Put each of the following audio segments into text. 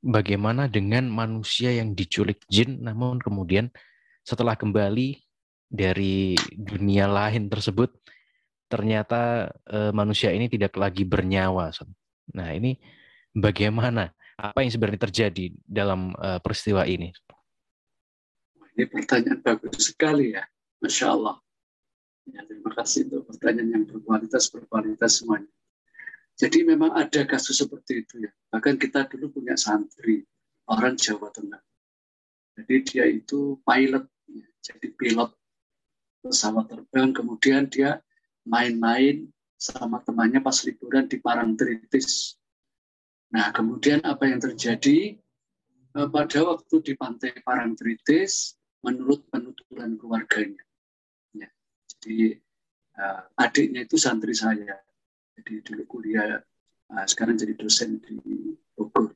bagaimana dengan manusia yang diculik jin, namun kemudian setelah kembali dari dunia lain tersebut, ternyata manusia ini tidak lagi bernyawa. Nah, ini bagaimana? Apa yang sebenarnya terjadi dalam peristiwa ini? Ini pertanyaan bagus sekali ya, Masya Allah. Ya, terima kasih untuk pertanyaan yang berkualitas semuanya. Jadi memang ada kasus seperti itu ya. Bahkan kita dulu punya santri, orang Jawa Tengah. Jadi dia itu pilot, ya. Jadi pilot pesawat terbang, kemudian dia main-main sama temannya pas liburan di Parangtritis. Nah, kemudian apa yang terjadi? Pada waktu di pantai Parangtritis, menurut penuturan keluarganya, ya. Jadi adiknya itu santri saya, jadi dulu kuliah, sekarang jadi dosen di Bogor.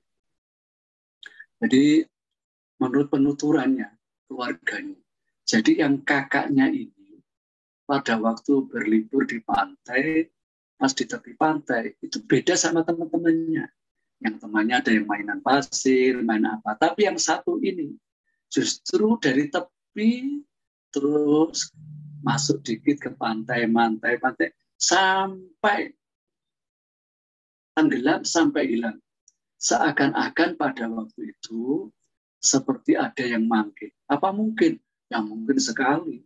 Jadi menurut penuturannya keluarganya, jadi yang kakaknya ini pada waktu berlibur di pantai, pas di tepi pantai itu beda sama teman-temannya. Yang temannya ada yang mainan pasir, main apa. Tapi yang satu ini justru dari tepi terus masuk dikit ke pantai, sampai tenggelam, sampai hilang. Seakan-akan pada waktu itu seperti ada yang manggil. Apa mungkin? Yang mungkin sekali.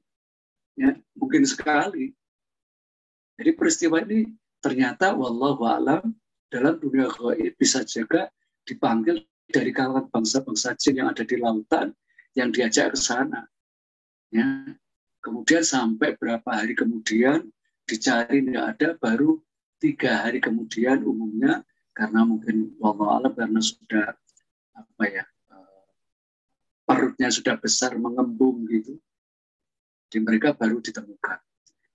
Ya, mungkin sekali. Jadi peristiwa ini ternyata wallahu a'lam dalam dunia gaib bisa juga dipanggil dari kalangan bangsa-bangsa jin yang ada di lautan yang diajak ke sana. Ya. Kemudian sampai berapa hari kemudian dicari tidak ada, baru 3 hari kemudian umumnya karena mungkin wallahu a'lam karena sudah perutnya sudah besar mengembung gitu, jadi mereka baru ditemukan.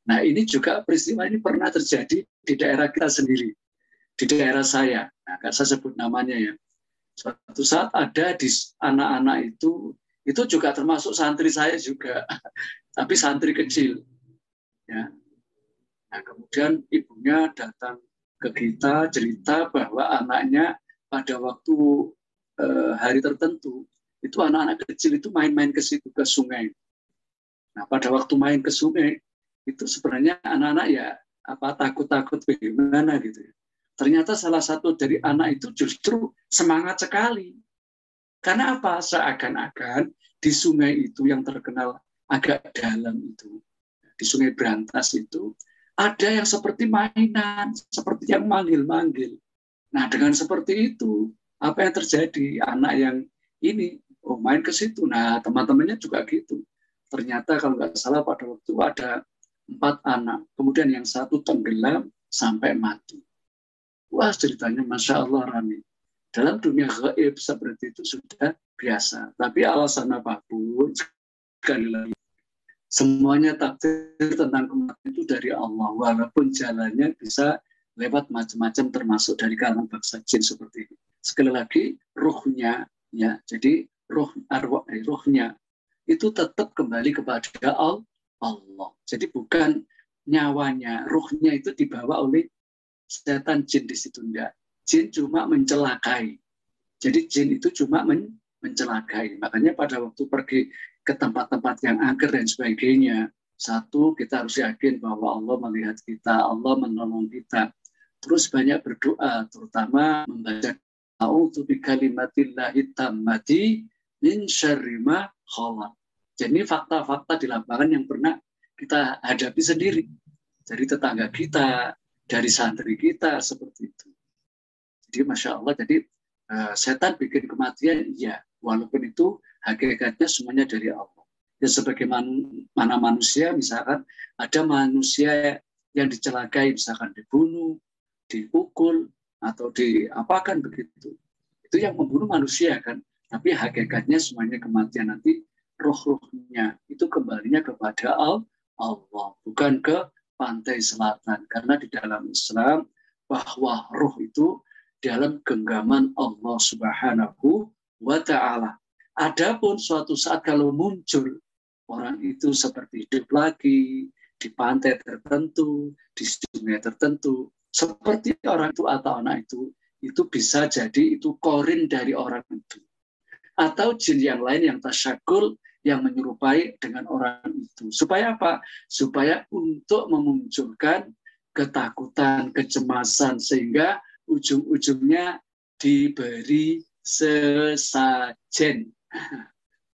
Nah ini juga peristiwa ini pernah terjadi di daerah kita sendiri, di daerah saya. Nah, saya sebut namanya ya. Suatu saat ada di anak-anak itu juga termasuk santri saya juga, tapi santri kecil. Ya. Nah, kemudian ibunya datang ke kita cerita bahwa anaknya pada waktu hari tertentu itu anak-anak kecil itu main-main ke situ, ke sungai. Nah, pada waktu main ke sungai itu sebenarnya anak-anak ya takut-takut bagaimana gitu. Ternyata salah satu dari anak itu justru semangat sekali. Karena apa? Seakan-akan di sungai itu yang terkenal agak dalam itu, di Sungai Brantas itu, ada yang seperti mainan, seperti yang manggil-manggil. Nah, dengan seperti itu, apa yang terjadi? Anak yang ini, main ke situ. Nah, teman-temannya juga gitu. Ternyata kalau nggak salah pada waktu ada 4 anak. Kemudian yang satu tenggelam sampai mati. Wah, ceritanya Masya Allah Rami. Dalam dunia gaib seperti itu sudah biasa. Tapi alasan apapun, sekali lagi, semuanya takdir tentang kematian itu dari Allah. Walaupun jalannya bisa lewat macam-macam termasuk dari kalangan bangsa jin seperti ini. Sekali lagi, ruhnya, ya, jadi ruhnya itu tetap kembali kepada Allah. Jadi bukan nyawanya, ruhnya itu dibawa oleh setan jin di situ, enggak. Jin cuma mencelakai. Jadi jin itu cuma mencelakai. Makanya pada waktu pergi ke tempat-tempat yang angker dan sebagainya, satu, kita harus yakin bahwa Allah melihat kita, Allah menolong kita. Terus banyak berdoa, terutama membaca a'udzu bikalimatillahi tammati min syarri ma khalaq. Jadi fakta-fakta di lapangan yang pernah kita hadapi sendiri. Dari tetangga kita, dari santri kita, seperti itu. Jadi Masya Allah, jadi setan bikin kematian, iya. Walaupun itu hakikatnya semuanya dari Allah. Ya sebagaimana manusia, misalkan ada manusia yang dicelakai, misalkan dibunuh, dipukul, atau diapakan begitu. Itu yang membunuh manusia kan. Tapi hakikatnya semuanya kematian nanti roh-rohnya itu kembalinya kepada Allah, bukan ke pantai selatan. Karena di dalam Islam bahwa roh itu dalam genggaman Allah Subhanahu wa Ta'ala. Adapun suatu saat kalau muncul orang itu seperti hidup lagi di pantai tertentu, di sungai tertentu, seperti orang itu atau anak itu itu bisa jadi itu korin dari orang itu. Atau jin yang lain yang tasyakul, yang menyerupai dengan orang itu. Supaya apa? Supaya untuk memunculkan ketakutan, kecemasan, sehingga ujung-ujungnya diberi sesajen.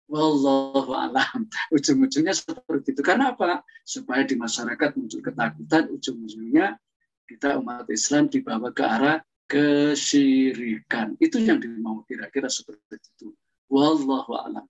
Wallahu a'lam. Ujung-ujungnya seperti itu. Karena apa? Supaya di masyarakat muncul ketakutan, ujung-ujungnya kita umat Islam dibawa ke arah kesyirikan. Itu yang dimau kira-kira seperti itu. Wallahu a'lam.